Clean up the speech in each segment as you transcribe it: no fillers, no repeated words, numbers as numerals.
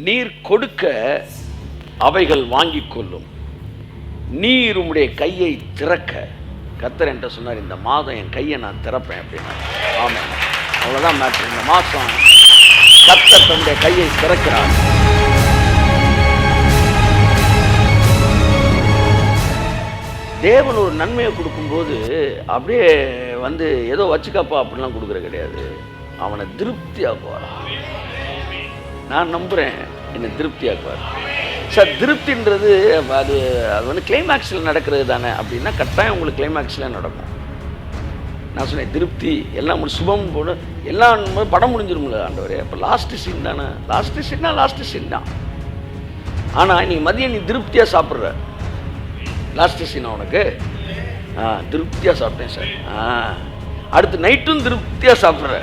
நீர் கொடுக்க அவைகள் வாங்கி கொள்ளும், நீர் உம்முடைய கையை திறக்க. கர்த்தர் என்கிட்ட சொன்னார், இந்த மாதம் என் கையை நான் திறப்பேன் அப்படின்னா. ஆமாம், அவ்வளோதான் மேட்ரு. இந்த மாதம் கர்த்தர் தன்னுடைய கையை திறக்கிறார். தேவன் ஒரு நன்மையை கொடுக்கும்போது அப்படியே வந்து ஏதோ வச்சுக்கப்பா அப்படிலாம் கொடுக்குற கிடையாது. அவனை திருப்தியாக்குவார். நான் நம்புகிறேன், என்னை திருப்தியாக்குவார். சார், திருப்தின்றது அது வந்து கிளைமேக்ஸில் நடக்கிறது தானே அப்படின்னா கட்டாயம் உங்களுக்கு கிளைமேக்ஸில் நடக்கும். நான் சொன்னேன் திருப்தி எல்லாம் சுபம் போல எல்லாம் படம் முடிஞ்சிருமில்ல ஆண்டவரே. அப்போ லாஸ்ட்டு சீன் தானே. லாஸ்ட்டு சீன்னா லாஸ்ட்டு சீன் தான். ஆனால் நீ மதியம் நீ திருப்தியாக சாப்பிட்ற. லாஸ்ட்டு சீனா உனக்கு திருப்தியாக சாப்பிட்டேன் சார். அடுத்து நைட்டும் திருப்தியாக சாப்பிட்ற.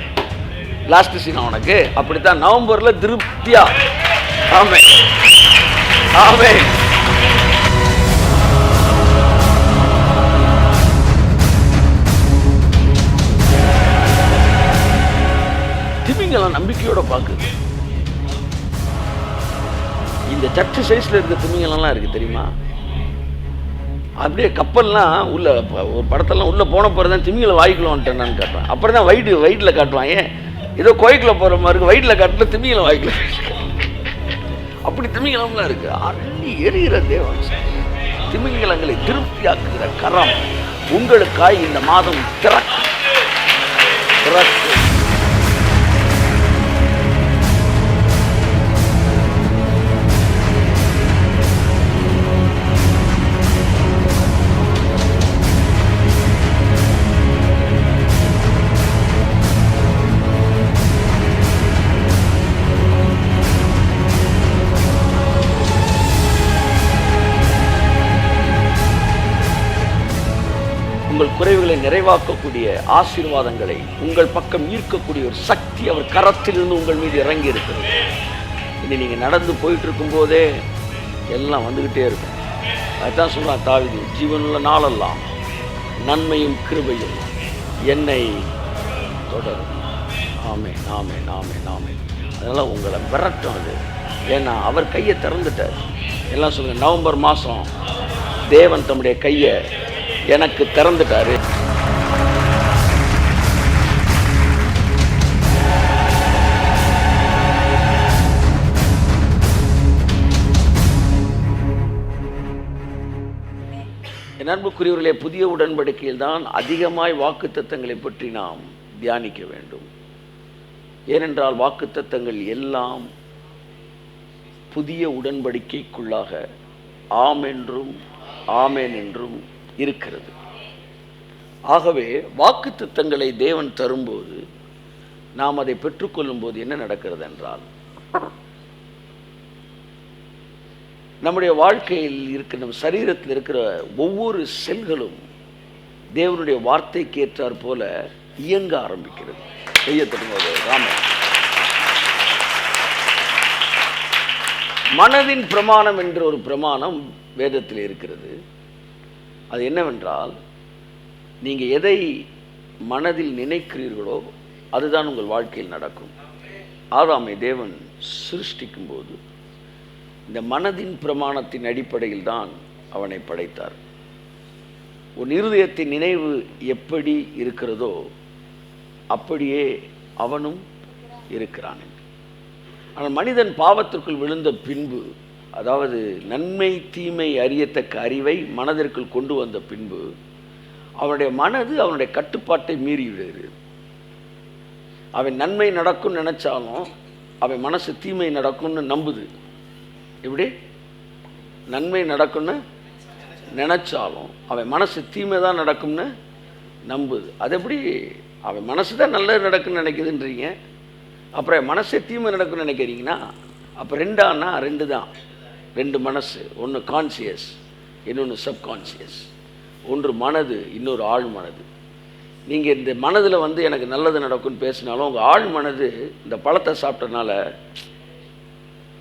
லாஸ்ட்டு சீனா உனக்கு. அப்படித்தான் நவம்பரில் திருப்தியாக. ஆமே ஆமே. திமிங்கலம் நம்பிக்கையோட பார்க்குது. இந்த சர்ச்சு சைஸ்ல இருக்க திமிங்கலம்லாம் இருக்கு தெரியுமா? அப்படியே கப்பல்லாம் உள்ள ஒரு படத்தெல்லாம் உள்ள போன பிறகு தான் திமிங்கலம் வாய்க்குள்ள வந்துட்டேன்னு காட்டுவான். அப்புறம் தான் வயிற்றில் காட்டுவான். ஏன் ஏதோ கோயிலுக்குள்ள போகிற மாதிரி இருக்கு, வயிற்றில் காட்டுல திமிங்கலம் வாய்க்குள்ள. அப்படி திமிங்கலம்லாம் இருக்கு. அள்ளி எறிகிற தேவன். திமிங்கலங்களை திருப்தியாக்குகிற கரம் உங்களுக்காய் இந்த மாதம் திறக்கும். உங்கள் குறைவுகளை நிறைவாக்கக்கூடிய ஆசீர்வாதங்களை உங்கள் பக்கம் ஈர்க்கக்கூடிய ஒரு சக்தி அவர் கரத்திலிருந்து உங்கள் மீது இறங்கி இருக்கிறது. இனி நீங்கள் நடந்து போயிட்டு இருக்கும் போதே எல்லாம் வந்துக்கிட்டே இருக்கும். அதுதான் சொல்கிறான் தாவீது, ஜீவனுள்ள நாளெல்லாம் நன்மையும் கிருபையும் என்னை தொடரும். ஆமே ஆமே ஆமே ஆமே. அதனால் உங்களை விரட்டும் அது. ஏன்னா அவர் கையை திறந்துட்டார். எல்லாம் சொல்லுங்கள், நவம்பர் மாதம் தேவன் தம்முடைய கையை எனக்கு திறந்துட்டாரு. என் அன்புக்குரியவர்களே, புதிய உடன்படிக்கையில் தான் அதிகமாய் வாக்குத்தத்தங்களை பற்றி நாம் தியானிக்க வேண்டும். ஏனென்றால் வாக்குத்தத்தங்கள் எல்லாம் புதிய உடன்படிக்கைக்குள்ளாக ஆம் என்றும் ஆமேன் என்றும் இருக்கிறது. ஆகவே வாக்குத்தத்தங்களை தேவன் தரும்போது நாம் அதை பெற்றுக்கொள்ளும் போது என்ன நடக்கிறது என்றால், நம்முடைய வாழ்க்கையில் இருக்கிற நம் சரீரத்தில் இருக்கிற ஒவ்வொரு செல்களும் தேவனுடைய வார்த்தைக்கு ஏற்றார் போல இயங்க ஆரம்பிக்கிறது. செய்ய தொடங்குவது ராம. மனதின் பிரமாணம் என்ற ஒரு பிரமாணம் வேதத்தில் இருக்கிறது. அது என்னவென்றால், நீங்கள் எதை மனதில் நினைக்கிறீர்களோ அதுதான் உங்கள் வாழ்க்கையில் நடக்கும். ஆதாமை தேவன் சிருஷ்டிக்கும் போது இந்த மனதின் பிரமாணத்தின் அடிப்படையில் தான் அவனை படைத்தார். உன் இருதயத்தின் நினைவு எப்படி இருக்கிறதோ அப்படியே அவனும் இருக்கிறான். ஆனால் மனிதன் பாவத்திற்குள் விழுந்த பின்பு, அதாவது நன்மை தீமை அறியத்தக்க அறிவை மனதிற்குள் கொண்டு வந்த பின்பு, அவனுடைய மனது அவனுடைய கட்டுப்பாட்டை மீறி விடுகிறது. அவன் நன்மை நடக்கும் நினைச்சாலும் அவன் மனசு தீமை நடக்கும்னு நம்புது. எப்படி? நன்மை நடக்கும்னு நினைச்சாலும் அவன் மனசு தீமை தான் நடக்கும்னு நம்புது. அது எப்படி? அவன் மனசு தான் நல்லது நடக்குன்னு நினைக்குதுன்றீங்க, அப்புறம் மனசே தீமை நடக்கும்னு நினைக்கிறீங்கன்னா அப்போ ரெண்டானா ரெண்டு தான். ரெண்டு மனசு, ஒன்று கான்சியஸ், இன்னொன்று சப்கான்சியஸ். ஒன்று மனது, இன்னொரு ஆழ் மனது. நீங்கள் இந்த மனதில் வந்து எனக்கு நல்லது நடக்கும்னு பேசினாலும் உங்கள் ஆழ் மனது இந்த பழத்தை சாப்பிட்டனால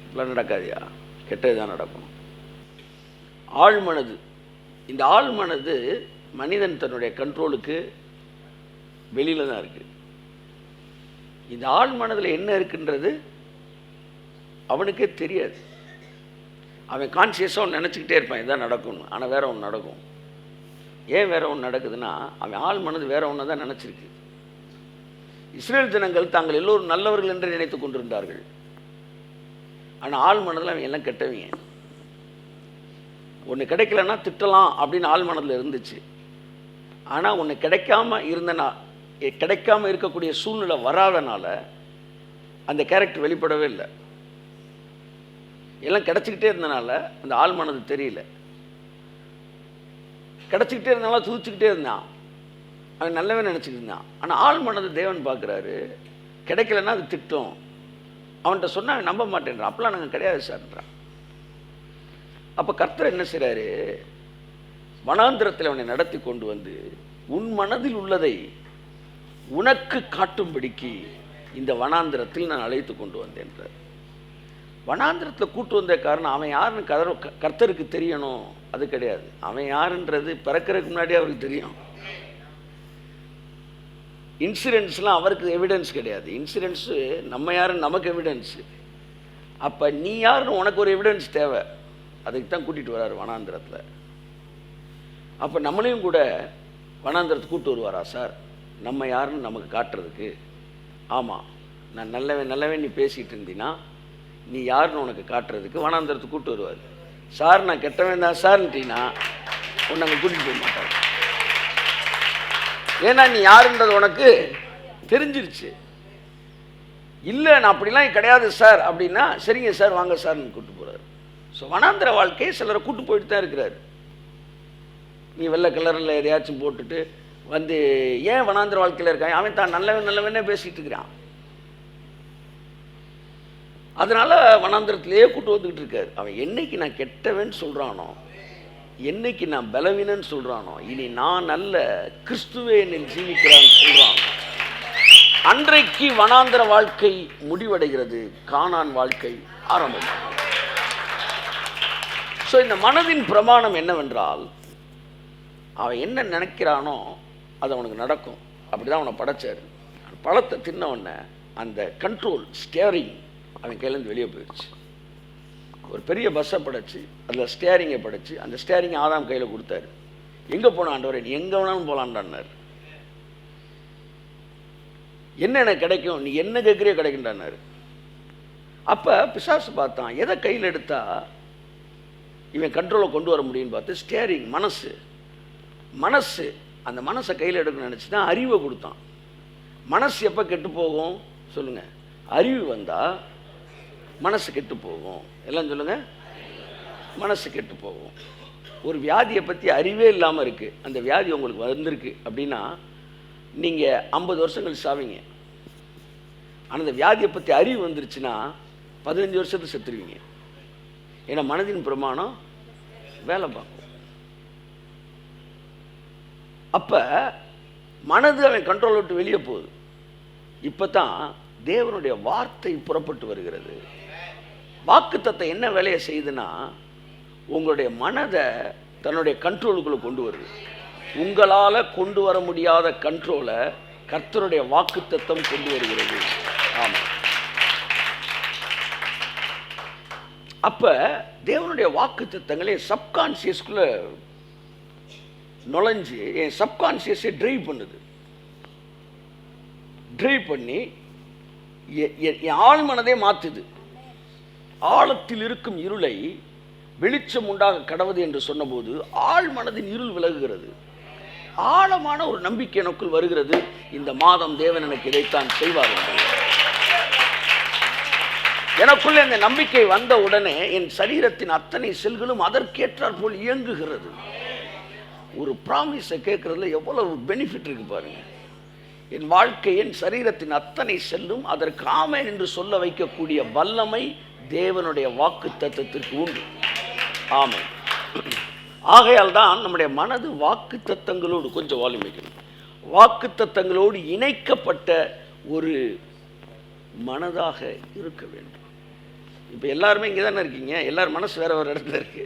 இப்பெல்லாம் நடக்காதியா, கெட்டது தான் நடக்கும். ஆழ் மனது, இந்த ஆழ் மனது மனிதன் தன்னுடைய கண்ட்ரோலுக்கு வெளியில் தான் இருக்குது. இந்த ஆழ் மனதில் என்ன இருக்குன்றது அவனுக்கே தெரியாது. அவன் கான்சியஸாக ஒன்று நினச்சிக்கிட்டே இருப்பான், இதான் நடக்கும்னு. ஆனால் வேற ஒன்று நடக்கும். ஏன் வேற ஒன்று நடக்குதுன்னா, அவன் ஆள் மனது வேற ஒன்று தான் நினச்சிருக்கு. இஸ்ரேல் ஜனங்கள் தாங்கள் எல்லோரும் நல்லவர்கள் என்று நினைத்து கொண்டிருந்தார்கள். ஆனால் ஆள் மனதில் அவன் எல்லாம் கெட்டவங்க. ஒன்று கிடைக்கலன்னா திட்டலாம் அப்படின்னு ஆள் மனதில் இருந்துச்சு. ஆனால் ஒன்று கிடைக்காம இருக்கக்கூடிய சூழ்நிலை வராதனால அந்த கேரக்டர் வெளிப்படவே இல்லை. எல்லாம் கிடச்சிக்கிட்டே இருந்தனால அந்த ஆள் மனது தெரியல. கிடச்சிக்கிட்டே இருந்தனால துதிச்சுக்கிட்டே இருந்தான், அவன் நல்லவே நினச்சிக்கிட்டு இருந்தான். ஆனால் ஆள் மனது தேவன் பார்க்குறாரு, கிடைக்கலன்னா அது திட்டம். அவன்கிட்ட சொன்னால் அவன் நம்ப மாட்டேன்றான். அப்பெல்லாம் நாங்கள் கிடையாது சார்ன்றான். அப்போ கர்த்தர் என்ன செய்கிறாரு, வனாந்திரத்தில் அவனை நடத்தி கொண்டு வந்து உன் மனதில் உள்ளதை உனக்கு காட்டும்படிக்கு இந்த வனாந்திரத்தில் நான் அழைத்து கொண்டு வந்தேன்றார். வனாந்திரத்தில் கூட்டு வந்த காரணம் அவன் யாருன்னு கர்த்தருக்கு தெரியணும், அது கிடையாது. அவன் யாருன்றது பிறக்கிறதுக்கு முன்னாடியே அவருக்கு தெரியும். இன்சூரன்ஸ்லாம் அவருக்கு எவிடன்ஸ் கிடையாது. இன்சூரன்ஸு நம்ம யாருன்னு நமக்கு எவிடன்ஸு. அப்போ நீ யாருன்னு உனக்கு ஒரு எவிடன்ஸ் தேவை. அதுக்கு தான் கூட்டிகிட்டு வர்றாரு வனாந்திரத்தில். அப்போ நம்மளையும் கூட வனாந்திரத்துக்கு கூப்பிட்டு வருவாரா சார், நம்ம யாருன்னு நமக்கு காட்டுறதுக்கு? ஆமாம், நான் நல்லவன் நீ பேசிகிட்டு இருந்தீன்னா நீ யாருன்னு உனக்கு காட்டுறதுக்கு வனாந்திரத்துக்கு கூப்பிட்டு வருவார். சார் நான் கெட்டவன் தான் சார்ன்ட்டீங்கன்னா உன்னை அங்கே கூட்டிகிட்டு போக மாட்டார். ஏன்னா நீ யாருன்றது உனக்கு தெரிஞ்சிருச்சு. இல்லை நான் அப்படிலாம் கிடையாது சார் அப்படின்னா, சரிங்க சார் வாங்க சார்னு கூப்பிட்டு போகிறார். ஸோ வனாந்திர வாழ்க்கையை சிலரை கூட்டு போயிட்டு தான் இருக்கிறார். நீ வெள்ளை கலரில் எதையாச்சும் போட்டுட்டு வந்து ஏன் வனாந்திர வாழ்க்கையில் இருக்கான்? அவன் தான் நல்லவனே பேசிகிட்டு இருக்கிறான். அதனால் வனாந்திரத்திலேயே கூட்டு வந்துக்கிட்டு இருக்காரு. அவன் என்னைக்கு நான் கெட்டவன் சொல்கிறானோ, என்னைக்கு நான் பலவீனன்னு சொல்கிறானோ, இனி நான் நல்ல கிறிஸ்துவே என்னில் ஜீவிக்கிறான்னு சொல்கிறான், அன்றைக்கு வனாந்திர வாழ்க்கை முடிவடைகிறது, கானான் வாழ்க்கை ஆரம்பமாகும். ஸோ இந்த மனதின் பிரமாணம் என்னவென்றால், அவன் என்ன நினைக்கிறானோ அது அவனுக்கு நடக்கும். அப்படி தான் அவனை படைச்சார். பழத்தை தின்னவொடனே அந்த கண்ட்ரோல் ஸ்டியரிங் அவன் கையிலேருந்து வெளியே போயிடுச்சு. ஒரு பெரிய பஸ்ஸை படைச்சு அதில் ஸ்டியரிங்கை படைச்சு அந்த ஸ்டியரிங்கை ஆதாம் கையில் கொடுத்தாரு. எங்கே போன ஆண்டவரே, நீ எங்கே வேணாலும் போகலான்டான்னார். என்ன எனக்கு கிடைக்கும், நீ என்ன கேட்குறியோ கிடைக்குண்டான்னாரு. அப்போ பிசாசு பார்த்தான், எதை கையில் எடுத்தா இவன் கண்ட்ரோலை கொண்டு வர முடியும்னு பார்த்து ஸ்டியரிங் மனசு அந்த மனசை கையில் எடுக்கணும்னு நினச்சி தான் அறிவை கொடுத்தான். மனசு எப்போ கெட்டு போகும் சொல்லுங்கள்? அறிவு வந்தால் மனசு கெட்டு போகும். எல்லாம் சொல்லுங்கள், மனசு கெட்டு போகும். ஒரு வியாதியை பற்றி அறிவே இல்லாமல் இருக்குது, அந்த வியாதி உங்களுக்கு வந்திருக்கு அப்படின்னா நீங்கள் 50 வருஷங்கள் சாவீங்க. ஆனால் அந்த வியாதியை பற்றி அறிவு வந்துருச்சுன்னா 15 வருஷத்துக்கு செத்துருவீங்க. ஏன்னா மனதின் பிரமாணம் வேலை பார்க்கும். அப்போ மனது அவன் கண்ட்ரோல் விட்டு வெளியே போகுது. இப்போ தான் தேவனுடைய வார்த்தை புறப்பட்டு வருகிறது. வாக்குத்தத்தம் என்ன வேலையை செய்யுதுன்னா, உங்களுடைய மனதை தன்னுடைய கண்ட்ரோலுக்குள்ளே கொண்டு வருது. உங்களால் கொண்டு வர முடியாத கண்ட்ரோலை கர்த்தருடைய வாக்குத்தத்தம் கொண்டு வருகிறது. ஆமாம். அப்போ தேவனுடைய வாக்குத்தத்தங்களே சப்கான்சியஸ்குள்ளே நுழைஞ்சு என் சப்கான்சியஸை ட்ரைவ் பண்ணுது. ட்ரைவ் பண்ணி என் ஆழ் மனதே மாற்றுது. ஆழத்தில் இருக்கும் இருளை வெளிச்சம் உண்டாக கடவுது என்று சொன்னபோது ஆழ் மனதின் இருள் விலகுகிறது. ஆழமான ஒரு நம்பிக்கை எனக்குள் வருகிறது. இந்த மாதம் தேவன் எனக்கு இதைத்தான் செய்வார். எனக்குள்ள இந்த நம்பிக்கை வந்த உடனே என் சரீரத்தின் அத்தனை செல்களும் அதற்கேற்றாற் போல் இயங்குகிறது. ஒரு ப்ராமிஸை கேட்கறதுல எவ்வளவு பெனிஃபிட் இருக்கு பாருங்க. என் வாழ்க்கை, என் சரீரத்தின் அத்தனை செல்லும் அதற்கு ஆமென் என்று சொல்ல வைக்கக்கூடிய வல்லமை தேவனுடைய வாக்கு தத்தத்திற்கு உண்டு. ஆமென். ஆகையால் தான் நம்முடைய மனது வாக்கு தத்தங்களோடு, கொஞ்சம் வால்யூம் வைக்கணும், வாக்கு தத்தங்களோடு இணைக்கப்பட்ட ஒரு மனதாக இருக்க வேண்டும். இப்போ எல்லாருமே இங்கே தானே இருக்கீங்க, எல்லாரும் மனசு வேற ஒரு இடத்துல இருக்கு.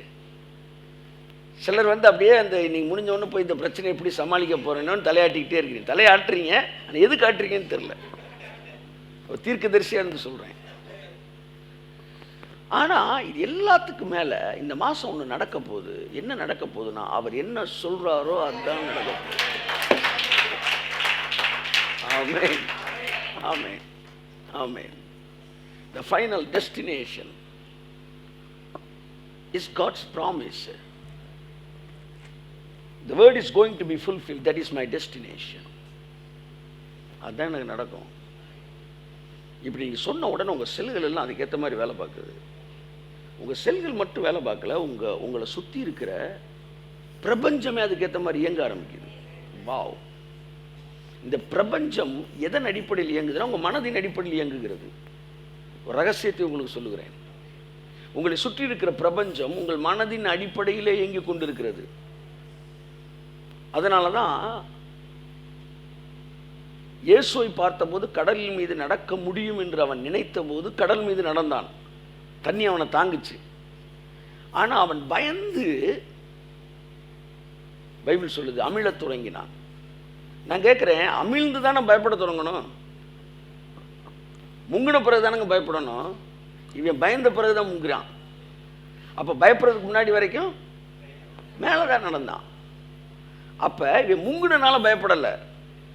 சிலர் அப்படியே அந்த நீங்கள் முடிஞ்சவொன்னு போய் இந்த பிரச்சனை எப்படி சமாளிக்க போகிறேன்னு தலையாட்டிக்கிட்டே இருக்கிறீங்க. தலையாட்டுறீங்க, ஆனால் எது காட்டுறீங்கன்னு தெரில. தீர்க்கதரிசியாக இருந்து சொல்கிறேன். ஆனால் இது எல்லாத்துக்கும் மேலே இந்த மாதம் ஒன்று நடக்க போகுது. என்ன நடக்க போகுதுன்னா, அவர் என்ன சொல்கிறாரோ அதுதான் நடக்க போகுது. ஆமென், ஆமென், ஆமென். The final destination is God's promise. The word is going to be fulfilled. That is my destination. அதுதான் எனக்கு நடக்கும். இப்படி நீங்கள் சொன்ன உடனே உங்கள் செல்கள் எல்லாம் அதுக்கேற்ற மாதிரி வேலை பார்க்குது. உங்கள் செல்கள் மட்டும் வேலை பார்க்கல, உங்களை சுற்றி இருக்கிற பிரபஞ்சமே அதுக்கேற்ற மாதிரி இயங்க ஆரம்பிக்குது. வாவ்! இந்த பிரபஞ்சம் எதன் அடிப்படையில் இயங்குதுன்னா உங்கள் மனதின் அடிப்படையில் இயங்குகிறது. ஒரு ரகசியத்தை உங்களுக்கு சொல்லுகிறேன். உங்களை சுற்றி இருக்கிற பிரபஞ்சம் உங்கள் மனதின் அடிப்படையிலே இயங்கி கொண்டிருக்கிறது. அதனால தான் இயேசுவை பார்த்தபோது கடலின் மீது நடக்க முடியும் என்று அவன் நினைத்த போது கடல் மீது நடந்தான். தண்ணி அவனை தாங்குச்சு. ஆனால் அவன் பயந்து, பைபிள் சொல்லுது, அமிழத் தொடங்கினான். நான் கேட்குறேன், அமிழ்ந்து தானே பயப்பட தொடங்கணும்? முங்கின பிறகு தானங்க பயப்படணும். இவன் பயந்த பிறகு தான் முங்குறான். அப்போ பயப்படுறதுக்கு முன்னாடி வரைக்கும் மேலே தான் நடந்தான். அப்போ இவன் முங்குனனால பயப்படலை,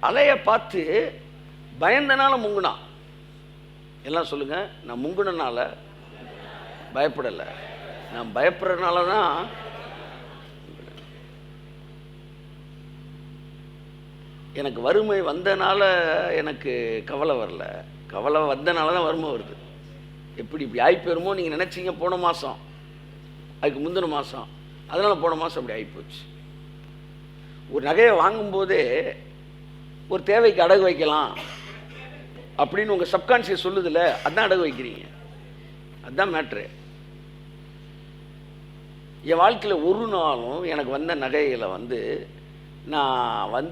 அலையை பார்த்து பயந்தனால முங்குனான். எல்லாம் சொல்லுங்க, நான் முங்குனனால பயப்படலை, நான் பயப்படுறதுனால தான். எனக்கு வறுமை வந்தனால எனக்கு கவலை வரல, கவலை வந்தனால தான் வறுமை வருது. எப்படி இப்படி ஆகிப்போயிருமோ நீங்கள் நினச்சிங்க போன மாதம், அதுக்கு முந்தின மாதம், அதனால் போன மாதம் அப்படி ஆகிப்போச்சு. ஒரு நகையை வாங்கும்போதே ஒரு தேவைக்கு அடகு வைக்கலாம் அப்படின்னு உங்கள் சப்கான்ஷியஸ் சொல்லுதில்ல, அதுதான் அடகு வைக்கிறீங்க. அதுதான் மேட்ரு. என் வாழ்க்கையில் ஒரு நாளும் எனக்கு வந்த நகைகளை நான்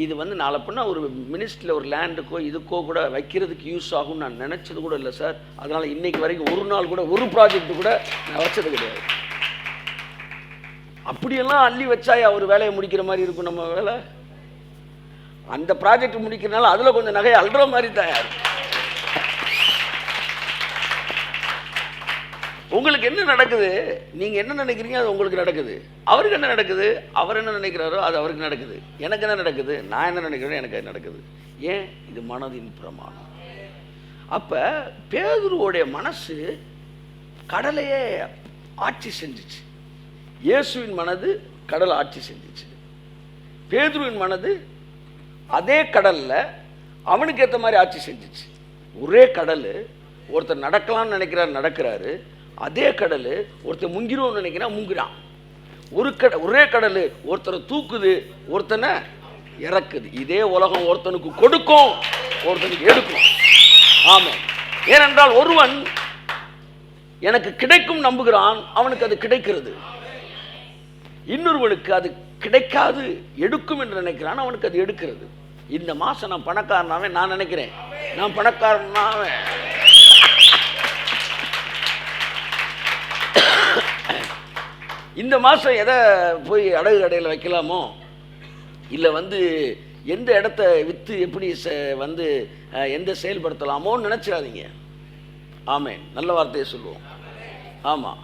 இது நாளை பண்ணால் ஒரு மினிஸ்ட்ரியில் ஒரு லேண்டுக்கோ இதுக்கோ கூட வைக்கிறதுக்கு யூஸ் ஆகும்னு நான் நினச்சது கூட இல்லை சார். அதனால் இன்றைக்கு வரைக்கும் ஒரு நாள் கூட ஒரு ப்ராஜெக்ட் கூட நான் வச்சது கிடையாது. அப்படியெல்லாம் அள்ளி வச்சாயா ஒரு வேலையை முடிக்கிற மாதிரி இருக்கும் நம்ம வேலை. அந்த ப்ராஜெக்ட் முடிக்கிறனால அதில் கொஞ்சம் நகையை அல்ற மாதிரி தயார். உங்களுக்கு என்ன நடக்குது, நீங்கள் என்ன நினைக்கிறீங்க அது உங்களுக்கு நடக்குது. அவருக்கு என்ன நடக்குது, அவர் என்ன நினைக்கிறாரோ அது அவருக்கு நடக்குது. எனக்கு என்ன நடக்குது, நான் என்ன நினைக்கிறேன் எனக்கு அது நடக்குது. ஏன்? இது மனதின் பிரமாணம். அப்போ பேதுருவோடைய மனசு கடலையே ஆட்சி செஞ்சிச்சு. இயேசுவின் மனது கடலை ஆட்சி செஞ்சிச்சு. பேதுருவின் மனது அதே கடலில் அவனுக்கு ஏற்ற மாதிரி ஆட்சி செஞ்சிச்சு. ஒரே கடல், ஒருத்தர் நடக்கலாம்னு நினைக்கிறார் நடக்கிறாரு. அதே கடல் ஒருத்தர் முங்கிரும்னு நினைக்கிறா முங்குறான். ஒரே கடல் ஒருத்தரை தூக்குது, ஒருத்தனை இறக்குது. இதே உலகம் ஒருத்தனுக்கு கொடுக்கும், ஒருத்தனுக்கு எடுக்கும். ஆமாம். ஏனென்றால் ஒருவன் எனக்கு கிடைக்கும் நம்புகிறான், அவனுக்கு அது கிடைக்கிறது. இன்னொருவனுக்கு அது கிடைக்காது, எடுக்கும் என்று நினைக்கிறான், அவனுக்கு அது எடுக்கிறது. இந்த மாதம் நான் பணக்காரனாவே நான் நினைக்கிறேன், நான் பணக்காரனாவே. இந்த மாதம் எதை போய் அடகு கடையில் வைக்கலாமோ, இல்லை எந்த இடத்த விற்று எப்படி எந்த செயல்படுத்தலாமோன்னு நினச்சிடாதீங்க. ஆமென். நல்ல வார்த்தையை சொல்லுவோம். ஆமாம்.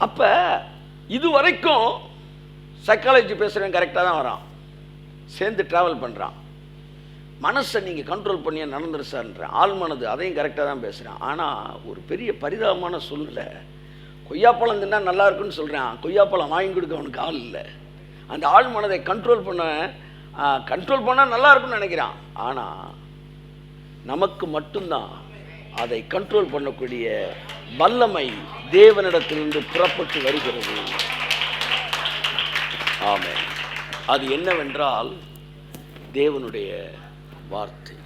அப்போ இது வரைக்கும் சைக்காலஜி பேசுகிறேன், கரெக்டாக தான் வரான், சேர்ந்து ட்ராவல் பண்ணுறான். மனசை நீங்கள் கண்ட்ரோல் பண்ணியே நடந்துருச்சான்றேன். ஆள் மனது அதையும் கரெக்டாக தான் பேசுகிறான். ஆனால் ஒரு பெரிய பரிதாபமான சூழ்நிலை, கொய்யாப்பழம் தின்னா நல்லா இருக்குன்னு சொல்கிறான், கொய்யாப்பழம் வாங்கி கொடுக்க அவனுக்கு ஆள் இல்லை. அந்த ஆள் மனதை கண்ட்ரோல் பண்ணால் நல்லா இருக்குன்னு நினைக்கிறான். ஆனால் நமக்கு மட்டும்தான் அதை கண்ட்ரோல் பண்ணக்கூடிய வல்லமை தேவனிடத்திலிருந்து புறப்பட்டு வருகிறது. ஆமென். அது என்னவென்றால் தேவனுடைய வார்த்தை,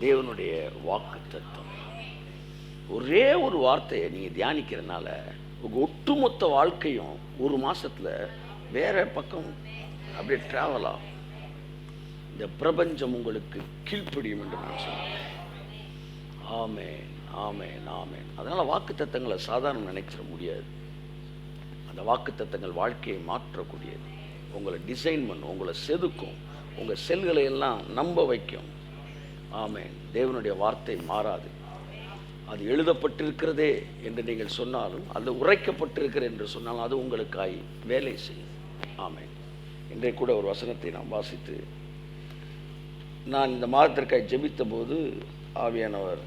தேவனுடைய வாக்குத்தத்தம். ஒரே ஒரு வார்த்தையை நீங்கள் தியானிக்கிறதுனால உங்கள் ஒட்டுமொத்த வாழ்க்கையும் ஒரு மாதத்தில் வேற பக்கம் அப்படியே ட்ராவல் ஆகும். இந்த பிரபஞ்சம் உங்களுக்கு கீழ்ப்படியும் என்று நான் சொல்கிறேன். ஆமென், ஆமென், ஆமென். அதனால் வாக்குத்தத்தங்களை சாதாரண நினைச்சிட முடியாது. அந்த வாக்குத்தத்தங்கள் வாழ்க்கையை மாற்றக்கூடியது. உங்களை டிசைன் பண்ணும், உங்களை செதுக்கும், உங்கள் செல்களை எல்லாம் நம்ப வைக்கும். ஆமென். தேவனுடைய வார்த்தை மாறாது. அது எழுதப்பட்டிருக்கிறதே என்று நீங்கள் சொன்னாலும், அது உரைக்கப்பட்டிருக்கிறது என்று சொன்னாலும் அது உங்களுக்காய் வேலை செய்யும். ஆமென். இன்றைக்கு கூட ஒரு வசனத்தை நாம் வாசித்து, நான் இந்த மாதத்திற்காய் ஜெபித்த போது ஆவியானவர்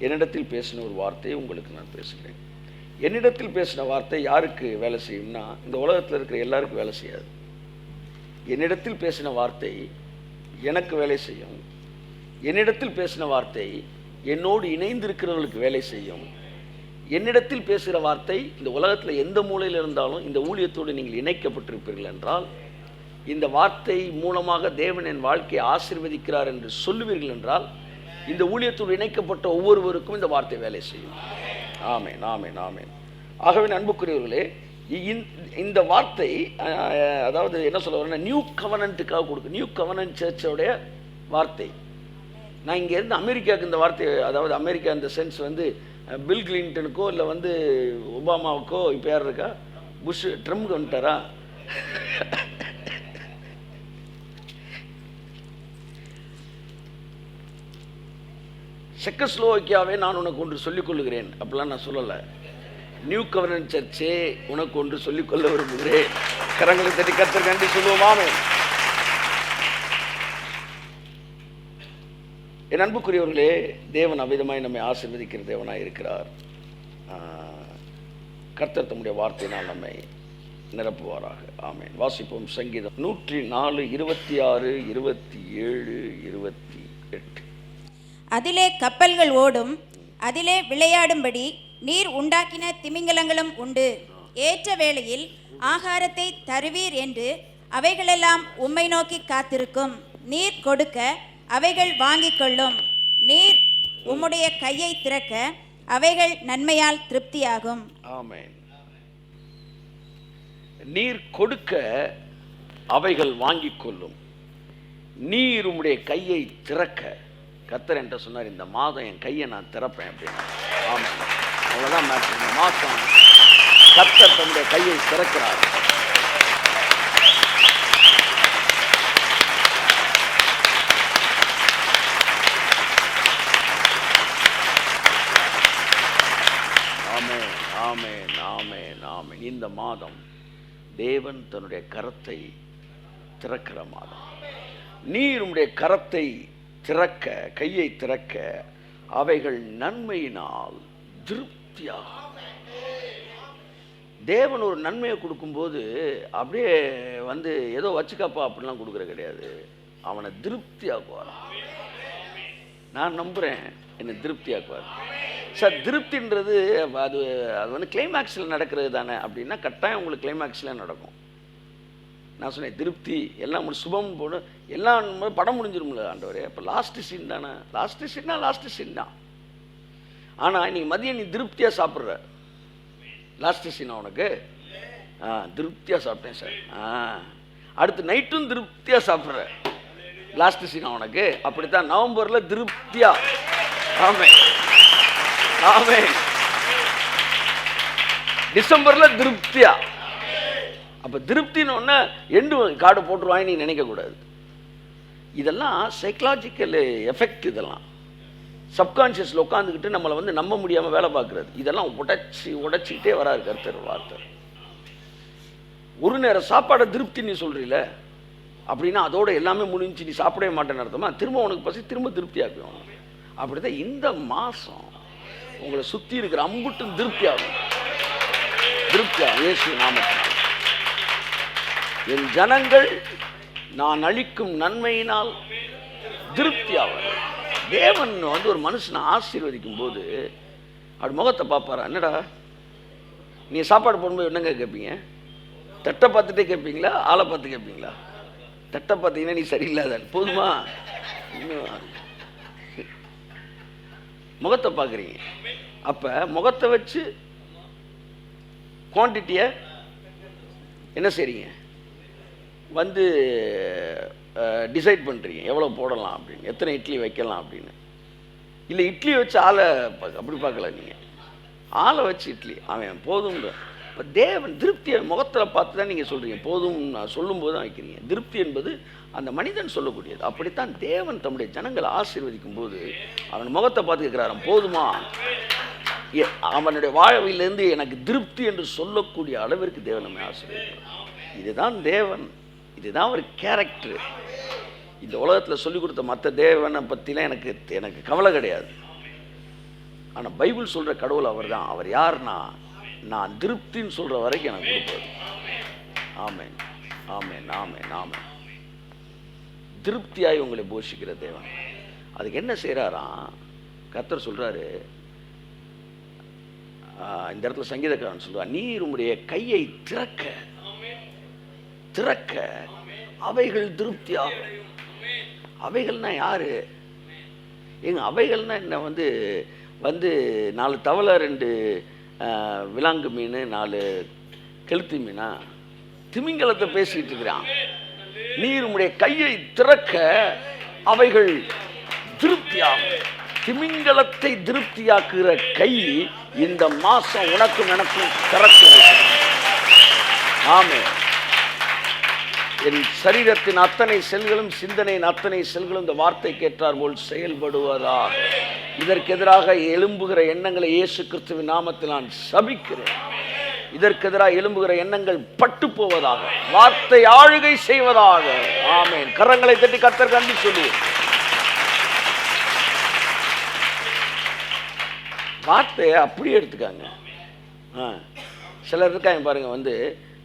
என்னிடத்தில் பேசின ஒரு வார்த்தையை உங்களுக்கு நான் பேசுகிறேன். என்னிடத்தில் பேசின வார்த்தை யாருக்கு வேலை செய்யும்னா, இந்த உலகத்தில் இருக்கிற எல்லாருக்கும் வேலை செய்யாது. என்னிடத்தில் பேசின வார்த்தை எனக்கு வேலை செய்யும். என்னிடத்தில் பேசின வார்த்தை என்னோடு இணைந்திருக்கிறவர்களுக்கு வேலை செய்யும். என்னிடத்தில் பேசுகிற வார்த்தை இந்த உலகத்தில் எந்த மூலையில் இருந்தாலும் இந்த ஊழியத்தோடு நீங்கள் இணைக்கப்பட்டிருப்பீர்கள் என்றால், இந்த வார்த்தை மூலமாக தேவன் என் வாழ்க்கையை ஆசீர்வதிக்கிறார் என்று சொல்லுவீர்கள் என்றால், இந்த ஊழியத்தோடு இணைக்கப்பட்ட ஒவ்வொருவருக்கும் இந்த வார்த்தை வேலை செய்யும். ஆமென், ஆமென், ஆமென். ஆகவே அன்புக்குரியவர்களே, இந்த வார்த்தை அதாவது என்ன சொல்ல வரேன்னா, நியூ கவனன்ட்டுக்காக கொடுக்கு. நியூ கவனன்ட் சர்ச்சோடைய வார்த்தை. நான் இங்கேருந்து அமெரிக்காவுக்கு இந்த வார்த்தை, அதாவது அமெரிக்கா இந்த சென்ஸ் வந்து பில் கிளின்டனுக்கோ இல்லை வந்து ஒபாமாவுக்கோ, இப்போ யார் இருக்கா, புஷ், ட்ரம்ப் வந்துட்டாரா, செக்கஸ்லோவாக்கியாவே நான் உனக்கு ஒன்று சொல்லிக் கொள்ளுகிறேன் அப்படிலாம் நான் சொல்லலை. நியூ கவர்னன்ட் சர்ச்சே உனக்கு ஒன்று சொல்லிக்கொள்ள விரும்புகிறேன். கரங்களை தட்டி கர்த்தருக்கு நன்றி சொல்லுவோமாமே. என் அன்புக்குரியவர்களே, தேவன் அவ்விதமாய் நம்மை ஆசீர்வதிக்கிற தேவனாய் இருக்கிறார். கர்த்தர் தம்முடைய வார்த்தையினால் நம்மை நிரப்புவாராக. ஆமென். வாசிப்போம். சங்கீதம் 104, 26, 27, 28. அதிலே கப்பல்கள் ஓடும், அதிலே விளையாடும்படி நீர் உண்டாக்கின திமிங்கலங்களும் உண்டு. ஏற்ற வேளையில் ஆகாரத்தை தருவீர் என்று அவைகளெல்லாம் உம்மை நோக்கி காத்திருக்கும். நீர் கொடுக்க அவைகள் வாங்கிக் கொள்ளும். நீர் உம்முடைய கையை திறக்க அவைகள் நன்மையால் திருப்தியாகும். ஆமென். நீர் கொடுக்க அவைகள் வாங்கிக் கொள்ளும். நீர் உம்முடைய கையை திறக்க, கர்த்தர் என்ற சொன்னார், இந்த மாதம் என் கையை நான் திறப்பேன் அப்படின்னு. ஆமாம், அவ்வளோதான் மேட்ரு. இந்த மாதம் கர்த்தர் தன்னுடைய கையை திறக்கிறார். ஆமென், ஆமென், ஆமென், ஆமென். இந்த மாதம் தேவன் தன்னுடைய கரத்தை திறக்கிற மாதம். நீர் உம்முடைய கரத்தை திறக்க, கையை திறக்க அவைகள் நன்மையினால் திருப்தியாகும். தேவன் ஒரு நன்மையை கொடுக்கும்போது அப்படியே வந்து ஏதோ வச்சுக்கப்பா அப்படிலாம் கொடுக்குற கிடையாது. அவனை திருப்தியாக்குவார். நான் நம்புகிறேன், என்னை திருப்தியாக்குவார். சார், திருப்தின்றது அது வந்து கிளைமேக்ஸில் நடக்கிறது தானே அப்படின்னா, கட்டாயம் உங்களுக்கு கிளைமேக்ஸில் நடக்கும். நான் சொன்னேன், திருப்தி எல்லாம் சுபம் போடு, எல்லாம் படம் முடிஞ்சிரும்ல ஆண்டவரே. அப்போ லாஸ்ட்டு சீன் தானே. லாஸ்ட்டு சீன்னா லாஸ்ட்டு சீன் தான். ஆனால் இன்னைக்கு மதியம் நீ திருப்தியாக சாப்பிட்ற, லாஸ்ட்டு சீனா உனக்கு? திருப்தியாக சாப்பிட்டேன் சார். அடுத்து நைட்டும் திருப்தியாக சாப்பிட்ற, லாஸ்ட்டு சீனா உனக்கு? அப்படித்தான் நவம்பரில் திருப்தியாக. ஆமென், ஆமென். டிசம்பரில் திருப்தியா. அப்போ திருப்தின்னு ஒன்று எண்டு கார்டு போட்டுருவாங்க நீ நினைக்கக்கூடாது. இதெல்லாம் சைக்கலாஜிக்கல் எஃபெக்ட். இதெல்லாம் சப்கான்ஷியஸில் உட்காந்துக்கிட்டு நம்மளை வந்து நம்ப முடியாமல் வேலை பார்க்குறது. இதெல்லாம் உடைச்சிக்கிட்டே வராரு கர்த்தர் வார்த்தை. ஒரு நேரம் சாப்பாடை திருப்தி நீ சொல்கிறீல அப்படின்னா அதோட எல்லாமே முடிஞ்சு, நீ சாப்பிடவே மாட்டேன்னு அர்த்தமா? திரும்ப உனக்கு பசி, திரும்ப திருப்தி ஆக்குவோம். அப்படி தான் இந்த மாதம் உங்களை சுற்றி இருக்கிற அம்புட்டும் திருப்தி ஆகும். திருப்தியாகும் இயேசு நாமத்தினால். என் ஜனங்கள் நான் அளிக்கும் நன்மையினால் திருப்தியாவார். தேவன் வந்து ஒரு மனுஷனை ஆசீர்வதிக்கும் போது அப்படி முகத்தை பார்ப்பாரா? என்னடா நீ சாப்பாடு போடும்போது என்னங்க கேட்பீங்க? தட்டை பார்த்துட்டே கேட்பீங்களா, ஆளை பார்த்து கேட்பீங்களா? தட்டை பார்த்தீங்கன்னா நீ சரியில்லாத போதுமா, இன்னும் முகத்தை பார்க்குறீங்க. அப்போ முகத்தை வச்சு குவான்டிட்டியை என்ன செய்றீங்க வந்து டிசைட் பண்ணுறீங்க, எவ்வளோ போடலாம் அப்படின்னு, எத்தனை இட்லி வைக்கலாம் அப்படின்னு. இல்லை இட்லி வச்சு ஆளை அப்படி பார்க்கல, நீங்கள் ஆளை வச்சு இட்லி அவன் போதும் இப்போ தேவன் திருப்தியை முகத்தில் பார்த்து தான் நீங்கள் சொல்கிறீங்க, போதும் நான் சொல்லும்போது தான் வைக்கிறீங்க. திருப்தி என்பது அந்த மனிதன் சொல்லக்கூடியது. அப்படித்தான் தேவன் தம்முடைய ஜனங்களை ஆசீர்வதிக்கும் போது அவன் முகத்தை பார்த்து கேட்குறாராம், போதுமா? அவனுடைய வாழ்விலிருந்து எனக்கு திருப்தி என்று சொல்லக்கூடிய அளவிற்கு தேவன் நம்மை ஆசீர்வதிக்கிறார். இதுதான் தேவன், இதுதான் ஒரு கேரக்டர். இந்த உலகத்தில் சொல்லிக் கொடுத்த மற்ற தேவனை பற்றிலாம் எனக்கு கவலை கிடையாது. ஆனால் பைபிள் சொல்கிற கடவுள் அவர் தான். அவர் யாருன்னா, நான் திருப்தின்னு சொல்கிற வரைக்கும் எனக்கு கொடுப்பாரு. ஆமென், ஆமென், ஆமென், ஆமென். திருப்தியாய் உங்களை போஷிக்கிற தேவன். அதுக்கு என்ன செய்கிறாராம் கர்த்தர் சொல்கிறாரு, இந்த இடத்துல சங்கீதக்காரன் சொல்லுவார், நீர் உம்முடைய கையை திறக்க திறக்க அவைகள் திருப்தியாகும். அவைகள்னா யாரு? எங்க அவைகள்னா என்ன? வந்து 4 தவளை, 2 விலாங்கு மீன், 4 கெளுத்தி மீனா? திமிங்கலத்தை பேசிக்கிட்டு இருக்கிறான். நீர் உம்முடைய கையை திறக்க அவைகள் திருப்தியாகும். திமிங்கலத்தை திருப்தியாக்குகிற கை இந்த மாசம் உனக்கும் எனக்கும் திறக்கும். ஆமென். என் சரீரத்தின் அத்தனை செல்களும் சிந்தனையின் அத்தனை செல்களும் இந்த வார்த்தை கேட்டார் போல் செயல்படுவதா. இதற்கு எதிராக எழும்புகிற எண்ணங்களை இயேசு கிறிஸ்துவின் நாமத்தில் நான் சபிக்கிறேன். இதற்கு எதிராக எழும்புகிற எண்ணங்கள் பட்டு போவதாக, வார்த்தை ஆளுகை செய்வதாக. ஆமென். கரங்களை தட்டி கர்த்தர் கண்டு சொல்லுவோம். வார்த்தையை அப்படியே எடுத்துக்காங்க. சிலர் இருக்காங்க பாருங்க,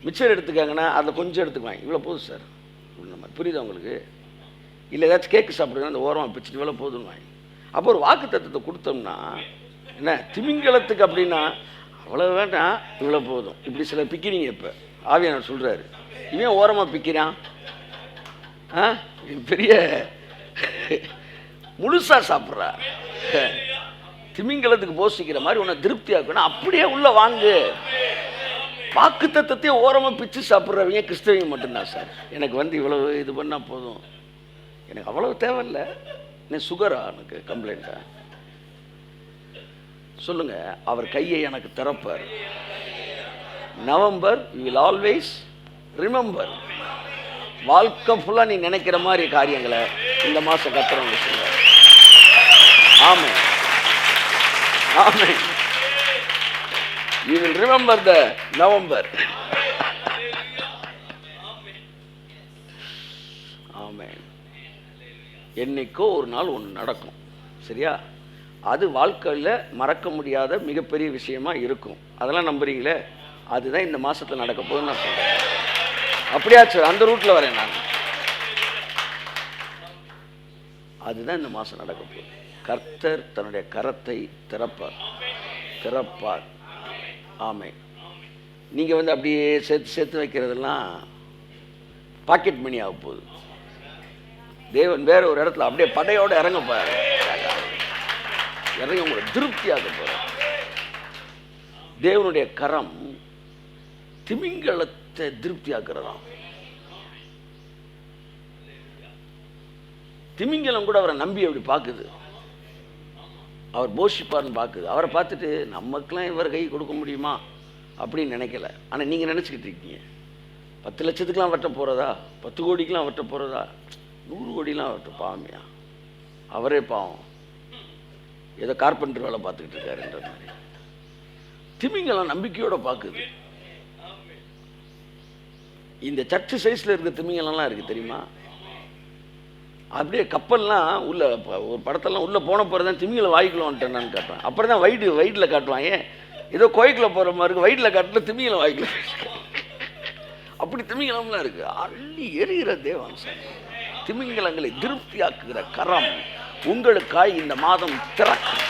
மிச்சர் எடுத்துக்காங்கன்னா அதில் கொஞ்சம் எடுத்துக்குவாங்க, இவ்வளோ போதும் சார் நம்ம, புரியுதா உங்களுக்கு? இல்லை ஏதாச்சும் கேக்கு சாப்பிடுங்க, அந்த ஓரமாக பிச்சுட்டு இவ்வளோ போதுன்னு. அப்போ ஒரு வாக்கு தத்துவத்தை கொடுத்தோம்னா என்ன, திமிங்கலத்துக்கு அப்படின்னா அவ்வளோ வேண்டாம், இவ்வளோ போதும், இப்படி சிலர் பிக்கிறீங்க. இப்போ ஆவியானவர் சொல்கிறாரு, இவன் ஓரமாக பிக்கிறான், பெரிய முழுசாக சாப்பிட்றா. திமிங்கலத்துக்கு போஷிக்கிற மாதிரி உன்னை திருப்தியாக்கணும், அப்படியே உள்ள வாங்கு. வாக்கு தத்துவத்தையும் ஓரமாக பிச்சு சாப்பிட்றவங்க கிறிஸ்தவங்க மட்டும்தான் சார். எனக்கு இவ்வளவு இது பண்ணால் போதும், எனக்கு அவ்வளவு தேவையில்லை. என்ன சுகரா எனக்கு கம்ப்ளைண்ட்டா? சொல்லுங்க. அவர் கையை எனக்கு திறப்பார். November you will always remember. வாழ்க்கை ஃபுல்லாக நீ நினைக்கிற மாதிரி காரியங்களை இந்த மாதம் கத்துறவங்க சொல்லுவார். ஆமென், ஆமென். You will remember the November. ஆமென். என்னைக்கோ ஒரு நாள் ஒன்று நடக்கும், சரியா? அது வாழ்க்கையில் மறக்க முடியாத மிகப்பெரிய விஷயமா இருக்கும். அதெல்லாம் நம்புறீங்களே? அதுதான் இந்த மாசத்துல நடக்க போகுதுன்னு நான் சொல்றேன். அப்படியாச்சு, அந்த ரூட்ல வரேன் நான். அதுதான் இந்த மாசம் நடக்க போகுது. கர்த்தர் தன்னுடைய கரத்தை திறப்பார். ஆமென். நீங்கள் அப்படியே சேர்த்து வைக்கிறதெல்லாம் பாக்கெட் மணி ஆக போகுது. தேவன் வேற ஒரு இடத்துல அப்படியே படையோடு இறங்க போறாரு. இறங்கி உங்களை திருப்தியாக போறார். தேவனுடைய கரம் திமிங்கலத்தை திருப்தியாக்குறதாம். திமிங்கலம் கூட அவரை நம்பி அப்படி பார்க்குது, அவர் போஷிப்பார்னு பார்க்குது. அவரை பார்த்துட்டு நமக்கெல்லாம் இவர் கை கொடுக்க முடியுமா அப்படின்னு நினைக்கல. ஆனால் நீங்கள் நினச்சிக்கிட்டு இருக்கீங்க 10 லட்சத்துக்கெலாம் வெட்ட போகிறதா, 10 கோடிக்கெலாம் வெட்ட போகிறதா, 100 கோடிலாம் வெட்ட பாவமையா? அவரே பாவம், ஏதோ கார்பெண்டர் வேலை பார்த்துக்கிட்டு இருக்காருன்ற மாதிரி. திமிங்கலம் நம்பிக்கையோடு பார்க்குது. இந்த சர்ச்சு சைஸில் இருக்க திமிங்கலம்லாம் இருக்குது தெரியுமா? அப்படியே கப்பல்லாம் உள்ள ஒரு படத்தெல்லாம் உள்ளே போன போகிற தான் திமிங்கலம் வாய்க்குள்ள வந்துட்டேன்னு காட்டுவேன். அப்புறம் தான் வைட்டில் காட்டுவான். ஏன் ஏதோ கோயிலுக்குள்ள போகிற மாதிரி இருக்குது, வைட்டில் காட்டில் திமிங்கலம் வாய்க்குள்ள. அப்படி திமிங்கலம்லாம் இருக்குது. அள்ளி எரிகிற தேவன் சார். திமிங்கலங்களை திருப்தியாக்குகிற கரம் உங்களுக்காய் இந்த மாதம் திறக்கும்.